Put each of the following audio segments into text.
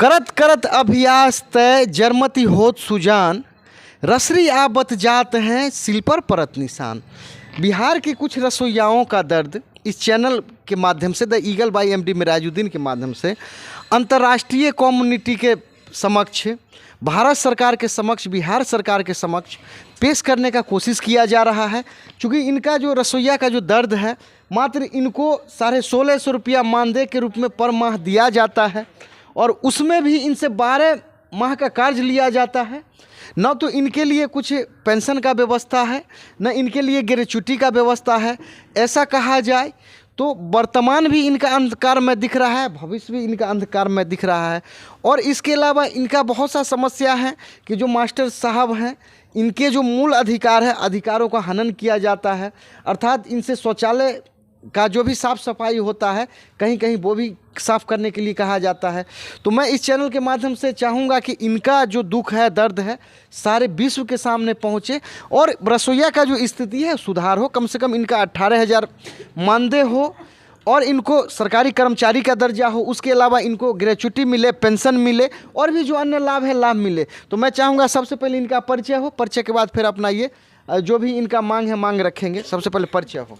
करत करत अभ्यास तय जरमती होत सुजान, रसरी आबत जात हैं सिल पर परत निशान। बिहार के कुछ रसोइयाओं का दर्द इस चैनल के माध्यम से, the eagle by MD Mirajuddin के माध्यम से अंतर्राष्ट्रीय कम्युनिटी के समक्ष, भारत सरकार के समक्ष, बिहार सरकार के समक्ष पेश करने का कोशिश किया जा रहा है। क्योंकि इनका जो रसोइया का जो दर्द है, मात्र इनको 1650 रुपया मानदेय के रूप में पर माह दिया जाता है और उसमें भी इनसे 12 माह का कर्ज लिया जाता है। न तो इनके लिए कुछ पेंशन का व्यवस्था है, न इनके लिए ग्रेच्युटी का व्यवस्था है। ऐसा कहा जाए तो वर्तमान भी इनका अंधकार में दिख रहा है, भविष्य भी इनका अंधकार में दिख रहा है। और इसके अलावा इनका बहुत सा समस्या है कि जो मास्टर साहब हैं, इनके जो मूल अधिकार है, अधिकारों का हनन किया जाता है। अर्थात इनसे शौचालय का जो भी साफ़ सफाई होता है, कहीं कहीं वो भी साफ़ करने के लिए कहा जाता है। तो मैं इस चैनल के माध्यम से चाहूँगा कि इनका जो दुख है, दर्द है, सारे विश्व के सामने पहुँचे और रसोइया का जो स्थिति है सुधार हो। कम से कम इनका 18,000 मानदेय हो और इनको सरकारी कर्मचारी का दर्जा हो। उसके अलावा इनको ग्रेच्युटी मिले, पेंशन मिले और भी जो अन्य लाभ है, लाभ मिले। तो मैं चाहूँगा सबसे पहले इनका परिचय हो, परिचय के बाद फिर अपना ये जो भी इनका मांग है, मांग रखेंगे। सबसे पहले परिचय हो।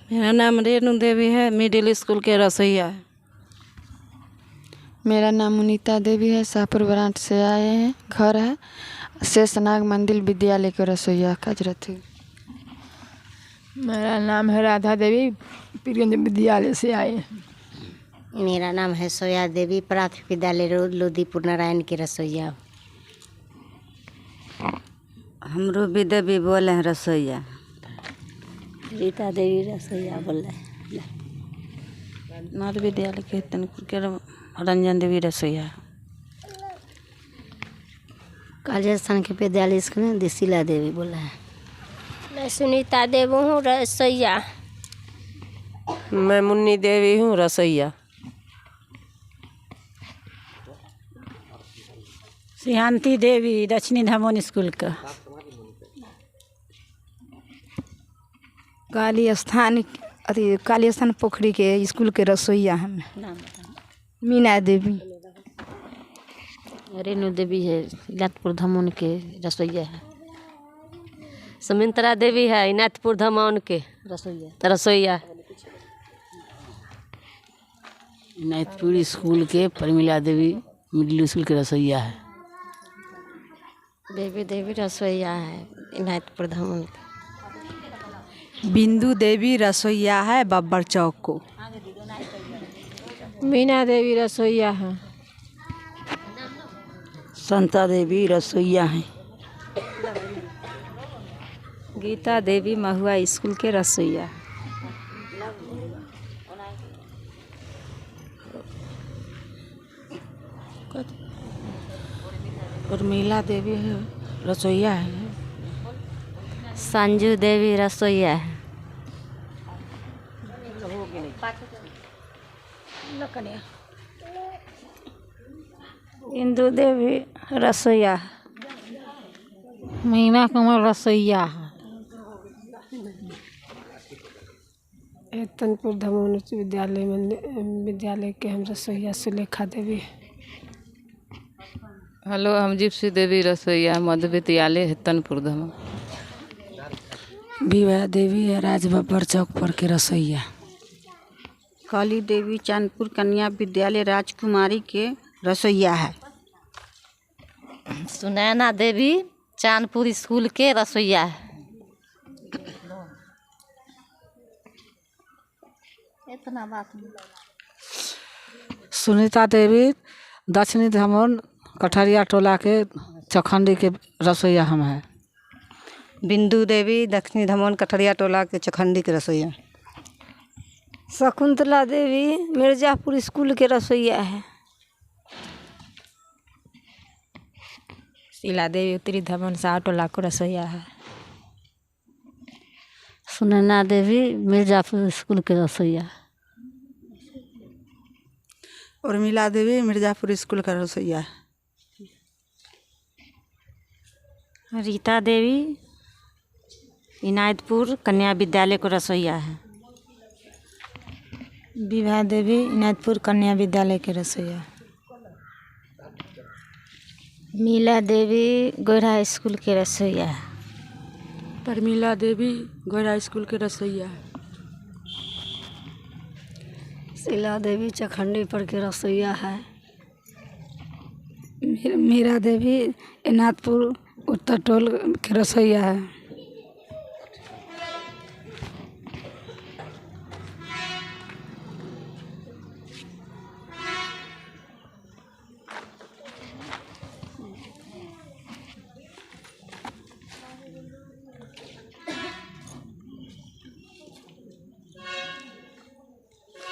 मेरा नाम रेणु देवी है, मिडिल स्कूल के रसोइया है। मेरा नाम मुनीता देवी है, शाहपुर ब्रांच से आए हैं। घर है शेषनाग मंदिर विद्यालय के रसोइया काजरत है। मेरा नाम है राधा देवी, पीरगंज विद्यालय से आए हैं। मेरा नाम है सोया देवी, प्राथमिक विद्यालय रोड लोदीपुर नारायण की रसोइया। हम रूबी देवी बोले हैं रसोइया। रीता देवी रसोइया बोल रहे हैं। मध्य विद्यालय के तनपुर के रंजन देवी रसोइया। कालिस्थान के विद्यालय स्कूल में दिशीला देवी बोल रहे हैं। मैं सुनीता देवी हूँ, रसोइया। मैं मुन्नी देवी हूँ, रसोइया। सिहांती देवी, दक्षिणी धमोन स्कूल का। काली स्थान पोखरी के स्कूल के रसोइया हैं। मीना देवी। रेणु देवी है, इनाथपुर धमोन के रसोइया है। सुमित्रा देवी है, इनाथपुर धमोन के रसोइया। इनाथपुर स्कूल के परमिला देवी मिडिल स्कूल के रसोइया है। बेबी देवी रसोइया है, इनाथपुर धमोन। बिंदु देवी रसोइया है, बब्बर चौक को। मीना देवी रसोइया है। संता देवी रसोइया हैं। गीता देवी महुआ स्कूल के रसोइया। उर्मिला देवी है, रसोइया है। संजू देवी रसोइया है। इंदु देवी रसोइया। मीना कुमार रसोइया है। तनपुर धमोन विद्यालय के हम रसोइया सुलेखा देवी। हेलो, हम जिप्सी देवी रसोइया, मध्य विद्यालय हेतनपुर धमोन। विवाह देवी है, राज बब्बर चौक पर के रसोइया। काली देवी चांदपुर कन्या विद्यालय राजकुमारी के रसोइया है। सुनैना देवी चांदपुर स्कूल के रसोइया है। इतना बात नहीं। सुनीता देवी दक्षिणी धमोन कठरिया टोला के चखंडी के रसोइया हम हैं। बिंदु देवी दक्षिणी धमोन कठरिया टोला के चखंडी के रसोइया। शकुंतला देवी मिर्जापुर स्कूल के रसोइया है। शीला देवी उत्तरी धमोन साह टोला को रसोइया है। सुनैना देवी मिर्जापुर स्कूल के रसोइया। उर्मिला देवी मिर्जापुर स्कूल का रसोइया। रीता देवी इनायतपुर कन्या विद्यालय को रसोइया है। विभा देवी इनायतपुर कन्या विद्यालय के रसोईया। मीला देवी गोरा स्कूल के रसोईया। परमीला देवी गोरा स्कूल के रसोईया। शीला देवी चखंडी पर के रसोईया है। मीरा देवी इनायतपुर उत्तर टोल के रसोईया है।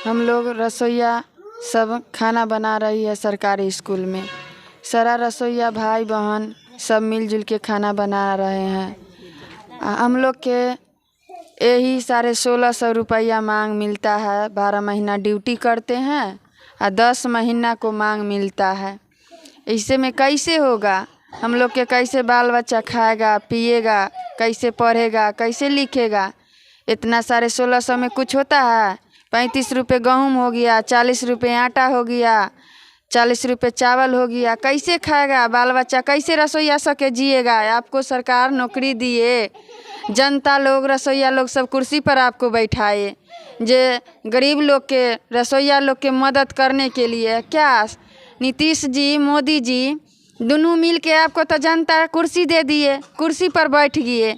हम लोग रसोइया सब खाना बना रही है सरकारी स्कूल में। सारा रसोइया भाई बहन सब मिलजुल के खाना बना रहे हैं। हम लोग के यही 1650 रुपया मांग मिलता है। 12 महीना ड्यूटी करते हैं और 10 महीना को मांग मिलता है। इससे में कैसे होगा? हम लोग के कैसे बाल बच्चा खाएगा पिएगा, कैसे पढ़ेगा, कैसे लिखेगा? इतना 1650 में कुछ होता है? 35 रुपये गेहूँ हो गया, 40 रुपये आटा हो गया, 40 रुपये चावल हो गया। कैसे खाएगा बाल बच्चा? कैसे रसोईया सके जिएगा? आपको सरकार नौकरी दिए, जनता लोग रसोईया लोग सब कुर्सी पर आपको बैठाए, जे गरीब लोग के रसोईया लोग के मदद करने के लिए। क्या नीतीश जी मोदी जी दोनों मिल के आपको तो जनता कुर्सी दे दिए, कुर्सी पर बैठ गए।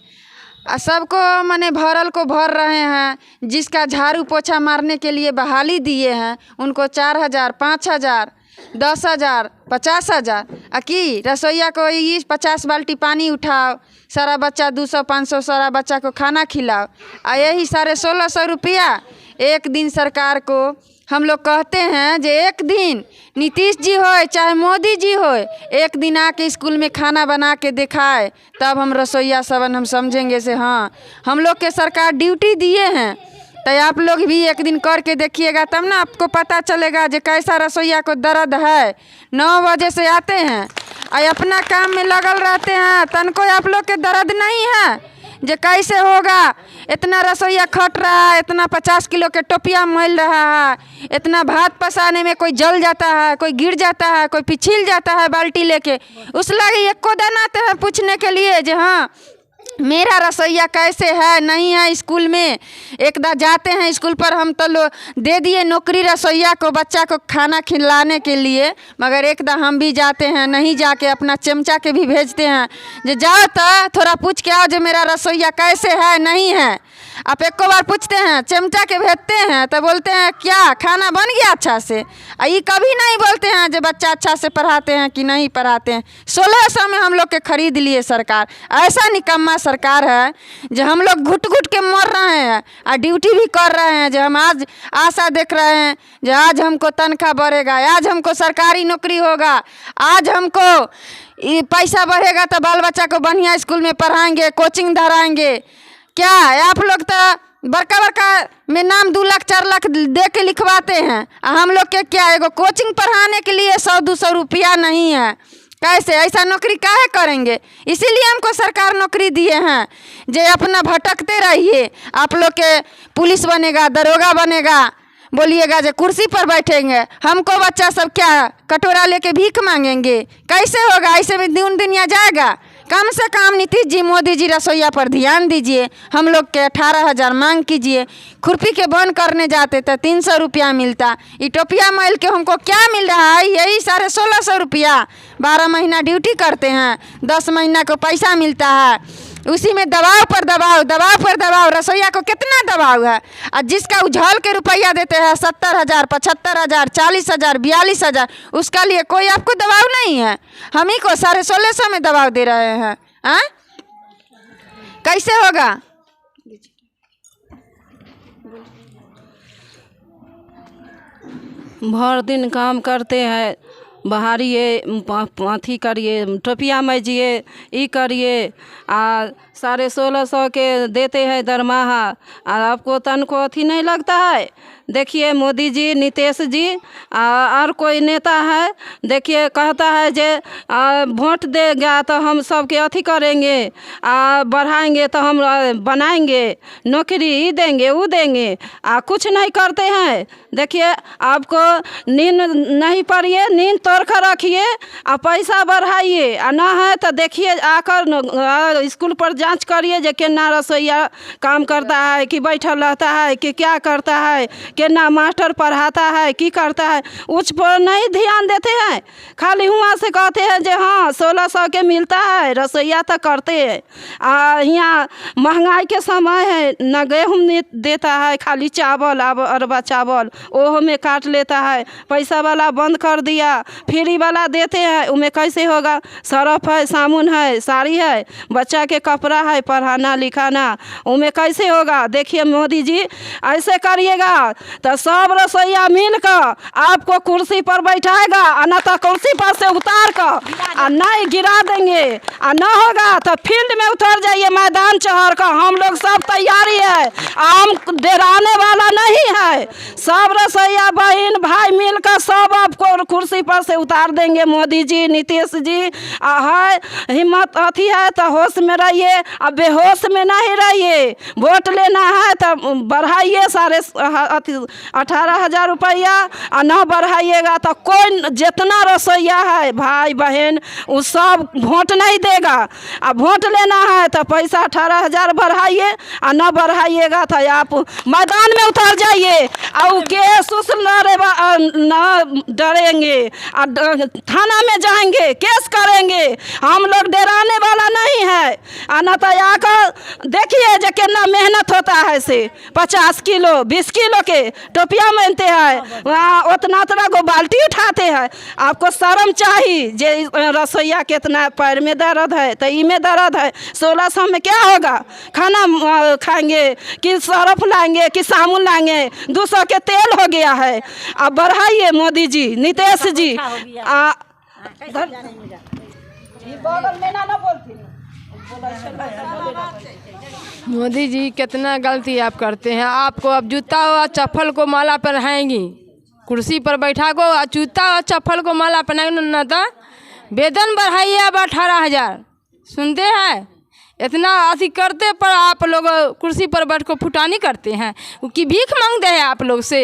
सबको माने भरल को भर रहे हैं। जिसका झाड़ू पोछा मारने के लिए बहाली दिए हैं उनको 4000, 5000, 10,000, 50,000। कि रसोईया को ये 50 बाल्टी पानी उठाओ, सारा बच्चा 200-500 सारा बच्चा को खाना खिलाओ। यही 1650 रुपया एक दिन सरकार को हम लोग कहते हैं जे एक दिन नीतीश जी हो चाहे मोदी जी हो, एक दिन आके स्कूल में खाना बना के दिखाए, तब हम रसोईया सबन हम समझेंगे से हाँ हम लोग के सरकार ड्यूटी दिए हैं। तो आप लोग भी एक दिन करके देखिएगा, तब ना आपको पता चलेगा जे कैसा रसोईया को दर्द है। 9 बजे से आते हैं और अपना काम में लगल रहते हैं, तनको आप लोग के दर्द नहीं है जे कैसे होगा। इतना रसोईया खट रहा है, इतना 50 किलो के टोपिया मैल रहा है, इतना भात पसाने में कोई जल जाता है, कोई गिर जाता है, कोई पिछिल जाता है बाल्टी लेके। उस लगे एक को दिन आते हैं पूछने के लिए जे हाँ मेरा रसोईया कैसे है नहीं है। स्कूल में एकदा जाते हैं स्कूल पर, हम तो दे दिए नौकरी रसोईया को बच्चा को खाना खिलाने के लिए, मगर एकदा हम भी जाते हैं, नहीं जाके अपना चमचा के भी भेजते हैं जे जाओ तो थोड़ा पूछ के आओ जो मेरा रसोईया कैसे है नहीं है। आप एक बार पूछते हैं, चमचा के भेजते हैं तो बोलते हैं क्या खाना बन गया अच्छा से। ये कभी नहीं बोलते हैं जो बच्चा अच्छा से पढ़ाते हैं कि नहीं पढ़ाते हैं। 1600 में हम लोग के खरीद लिए सरकार। ऐसा निकम्मा सरकार है जो हम लोग घुट घुट के मर रहे हैं और ड्यूटी भी कर रहे हैं। जो हम आज आशा देख रहे हैं जो आज हमको तनख्वाह बढ़ेगा, आज हमको सरकारी नौकरी होगा, आज हमको पैसा बढ़ेगा तो बाल बच्चा को बढ़िया स्कूल में पढ़ाएंगे, कोचिंग धराएंगे। क्या आप लोग तो बड़का बड़का में नाम 2 लाख 4 लाख दे के लिखवाते हैं, हम लोग के क्या एगो कोचिंग पढ़ाने के लिए 100-200 रुपया नहीं है। कैसे ऐसा नौकरी काहे करेंगे? इसीलिए हमको सरकार नौकरी दिए हैं जे अपना भटकते रहिए। आप लोग के पुलिस बनेगा, दरोगा बनेगा, बोलिएगा जो कुर्सी पर बैठेंगे, हमको बच्चा सब क्या कटोरा लेके भीख मांगेंगे? कैसे होगा? ऐसे में दिन दुनिया जाएगा। कम से कम नीतीश जी मोदी जी रसोईया पर ध्यान दीजिए। हम लोग के 18,000 मांग कीजिए। खुरपी के बंद करने जाते तो 300 रुपया मिलता। इटोपिया मैल के हमको क्या मिल रहा है? यही 1650 रुपया। 12 महीना ड्यूटी करते हैं, 10 महीना को पैसा मिलता है। उसी में दबाव पर दबाव, दबाव पर दबाव। रसोईया को कितना दबाव है? और जिसका उझल के रुपया देते हैं 70,000, 75,000, 40,000, 42,000, उसका लिए कोई आपको दबाव नहीं है। हम ही को 1650 में दबाव दे रहे हैं। हाँ कैसे होगा? भर दिन काम करते हैं, बहारिए अथी करिए, टोपिया मजिए, ई करिए। 1650 के देते हैं दरमाहा, आपको तन को अथी नहीं लगता है? देखिए मोदी जी, नीतीश जी और कोई नेता है, देखिए कहता है जे वोट देगा तो हम सबके अथी करेंगे, बढ़ाएंगे तो हम बनाएंगे, नौकरी देंगे वो देंगे, कुछ नहीं करते हैं। देखिए आपको नींद नहीं पड़िए, नींद तोड़ कर रखिए और पैसा बढ़ाइए, ना है तो देखिए आकर स्कूल पर जांच करिए जे केना रसोईया काम करता है, कि बैठल रहता है, कि क्या करता है, केना मास्टर पढ़ाता है, की करता है, उस पर नहीं ध्यान देते हैं। खाली हुआ से कहते हैं जे हाँ 1600 के मिलता है, रसोईया तो करते हैं। यहाँ महंगाई के समय है, न गेहूँ देता है, खाली चावल, अब अरबा चावल ओहो में काट लेता है। पैसा वाला बंद कर दिया, फ्री वाला देते हैं, उनमें कैसे होगा? सर्फ है, साबुन है, साड़ी है, बच्चा के कपड़ा है, पढ़ाना लिखाना, उनमें कैसे होगा? देखिए मोदी जी ऐसे करिएगा तो सब रसोईया मिलकर आपको कुर्सी पर बैठाएगा, और न तो कुर्सी पर से उतार कर और नहीं गिरा देंगे, और न होगा तो फील्ड में उतर जाइए, मैदान चढ़ कर। हम लोग सब तैयारी है, हम डराने वाला नहीं है। सब रसोईया बहन भाई मिलकर सब आपको कुर्सी पर से उतार देंगे। मोदी जी, नीतीश जी है, हिम्मत अथी है तो होश में रहिए, अब बेहोश में नहीं रहिए। वोट लेना है तो बढ़ाइए 18,000 रुपया, और न बढ़ाइएगा तो कोई जितना रसोईया है भाई बहन वो सब वोट नहीं देगा। अब वोट लेना है तो पैसा 18,000 बढ़ाइए, और न बढ़ाइएगा तो आप मैदान में उतर जाइए, और केस उस न डरेंगे, और थाना में जाएंगे, केस करेंगे। हम लोग डराने वाला नहीं है। न तो आकर देखिए जो कितना मेहनत होता है से 50 किलो 20 किलो के टोपिया बनते हैं, वहाँ उतना को बाल्टी उठाते हैं। आपको शर्म चाहिए जे रसोईया कितना पैर में दर्द है तो ई में दर्द है, 1600 में क्या होगा? खाना खाएंगे कि सर्फ लाएंगे कि साबुन लाएंगे? 200 के तेल हो गया है। अब बढ़ाइए मोदी जी, नीतीश जी। मोदी जी कितना गलती आप करते हैं। आपको अब जूता और चप्पल को माला पहनाएंगी, कुर्सी पर बैठा को जूता और चप्पल को माला पहनाएंगे, न तो वेतन बढ़ाइए अब 18,000। सुनते हैं? इतना अथी करते पर आप लोग कुर्सी पर बैठ कर फुटानी करते हैं कि भीख मांगते हैं आप लोग से।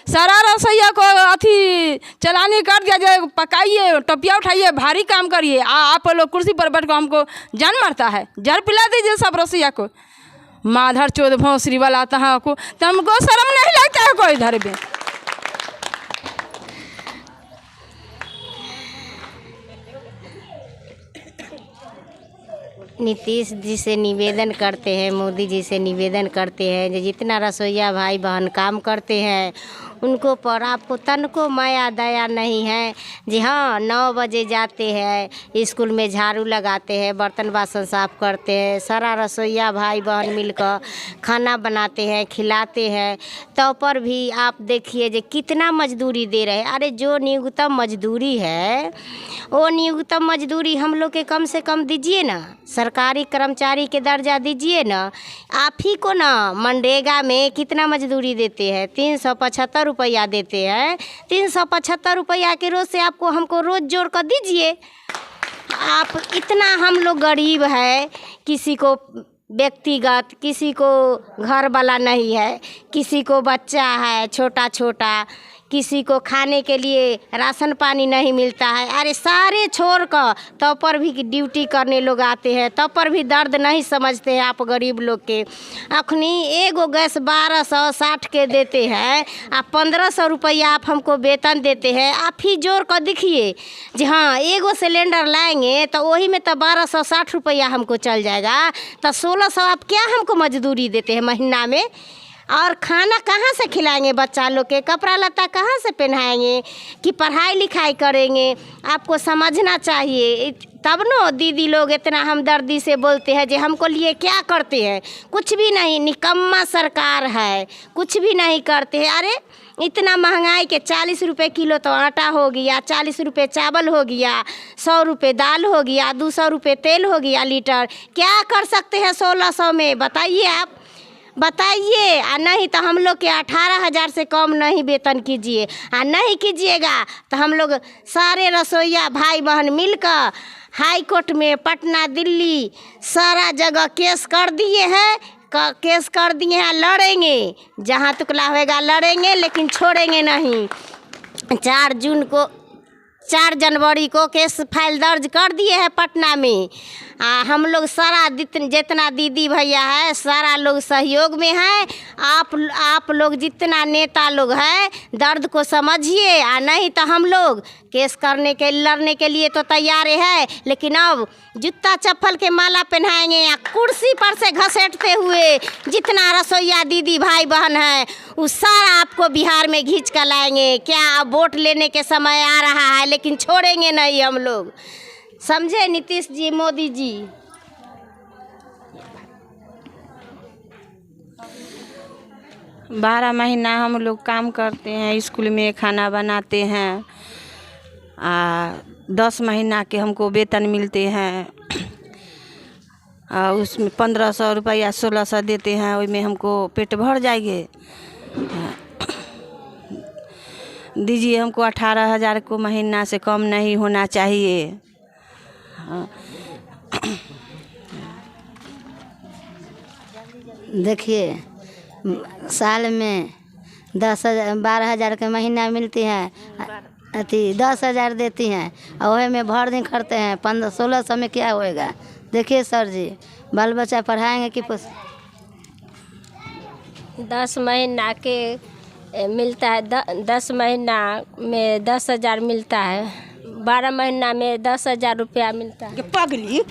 सारा रसोईया को अथी चलानी कर दिया जाए, पकाइए, टोपिया उठाइए, भारी काम करिए। आप लोग कुर्सी पर बैठ कर हमको जान मारता है। जल पिला दीजिए सब रसोईया को। माधर चौध भौसरी वाला तहाँ को तो हमको शर्म नहीं लगता है कोई इधर में। नीतीश जी से निवेदन करते हैं, मोदी जी से निवेदन करते हैं, जो जितना रसोईया भाई बहन काम करते हैं उनको पर आपको तन को माया दया नहीं है। जी हाँ, 9 बजे जाते हैं, स्कूल में झाड़ू लगाते हैं, बर्तन बासन साफ करते हैं, सारा रसोईया भाई बहन मिलकर खाना बनाते हैं, खिलाते हैं। तो पर भी आप देखिए जो कितना मजदूरी दे रहे हैं। अरे जो न्यूनतम मजदूरी है वो न्यूनतम मजदूरी हम लोग के कम से कम दीजिए ना, सरकारी कर्मचारी के दर्जा दीजिए ना। आप ही को ना मनरेगा में कितना मजदूरी देते हैं? 375 रुपया देते हैं। 375 रुपया के रोज से आपको हमको रोज जोड़ कर दीजिए। आप इतना हम लोग गरीब है, किसी को व्यक्तिगत, किसी को घर वाला नहीं है, किसी को बच्चा है छोटा छोटा, किसी को खाने के लिए राशन पानी नहीं मिलता है। अरे सारे छोड़ कर तब पर भी ड्यूटी करने लोग आते हैं, तब पर भी दर्द नहीं समझते हैं आप गरीब लोग के। अखनी एगो गैस 1260 के देते हैं, आप 1500 रुपया आप हमको वेतन देते हैं। आप ही जोड़ कर दिखिए जी हाँ, एगो सिलेंडर लाएंगे तो वही में तो 1260 रुपया हमको चल जाएगा, तो 1600 आप क्या हमको मजदूरी देते हैं महीना में? और खाना कहाँ से खिलाएंगे बच्चा लोग के? कपड़ा लत्ता कहाँ से पहनाएंगे? कि पढ़ाई लिखाई करेंगे? आपको समझना चाहिए। तब न दीदी लोग इतना हमदर्दी से बोलते हैं जो हमको लिए क्या करते हैं? कुछ भी नहीं, निकम्मा सरकार है, कुछ भी नहीं करते हैं। अरे इतना महंगाई के 40 रुपये किलो तो आटा हो गया, 40 रुपये चावल हो गया, 100 रुपये दाल हो गया, 200 रुपये तेल हो गया लीटर। क्या कर सकते हैं 1600 में, बताइए आप, बताइए। नहीं तो हम लोग के 18,000 से कम नहीं वेतन कीजिए, नहीं कीजिएगा तो हम लोग सारे रसोइया भाई बहन मिलकर हाई कोर्ट में पटना दिल्ली सारा जगह केस कर दिए हैं, केस कर दिए हैं, लड़ेंगे जहाँ तुकला होएगा लड़ेंगे, लेकिन छोड़ेंगे नहीं। 4 जनवरी को केस फाइल दर्ज कर दिए हैं पटना में। हम लोग सारा जितना दीदी भैया है सारा लोग सहयोग में है। आप लोग जितना नेता लोग हैं दर्द को समझिए, नहीं तो हम लोग केस लड़ने के लिए तो तैयार है, लेकिन अब जूता चप्पल के माला पहनाएंगे या कुर्सी पर से घसीटते हुए जितना रसोइया दीदी भाई बहन है वो सारा आपको बिहार में खींच कर लाएंगे। क्या अब वोट लेने के समय आ रहा है, लेकिन छोड़ेंगे नहीं हम लोग, समझे नीतीश जी, मोदी जी। 12 महीना हम लोग काम करते हैं, स्कूल में खाना बनाते हैं। 10 महीना के हमको वेतन मिलते हैं। उसमें 1500 रुपया 1600 देते हैं, उसमें हमको पेट भर जाएंगे। दीजिए हमको 18,000 को महीना से कम नहीं होना चाहिए। देखिए साल में 12,000 के महीना मिलती हैं, 10,000 देती हैं और वही में भर दिन करते हैं। 1500-1600 में क्या होएगा? देखिए सर जी, बाल बच्चा पढ़ाएंगे कि 10 महीना के मिलता है, 10 महीना में 10,000 मिलता है, 12 महीना में 10,000 रुपया मिलता है। पगली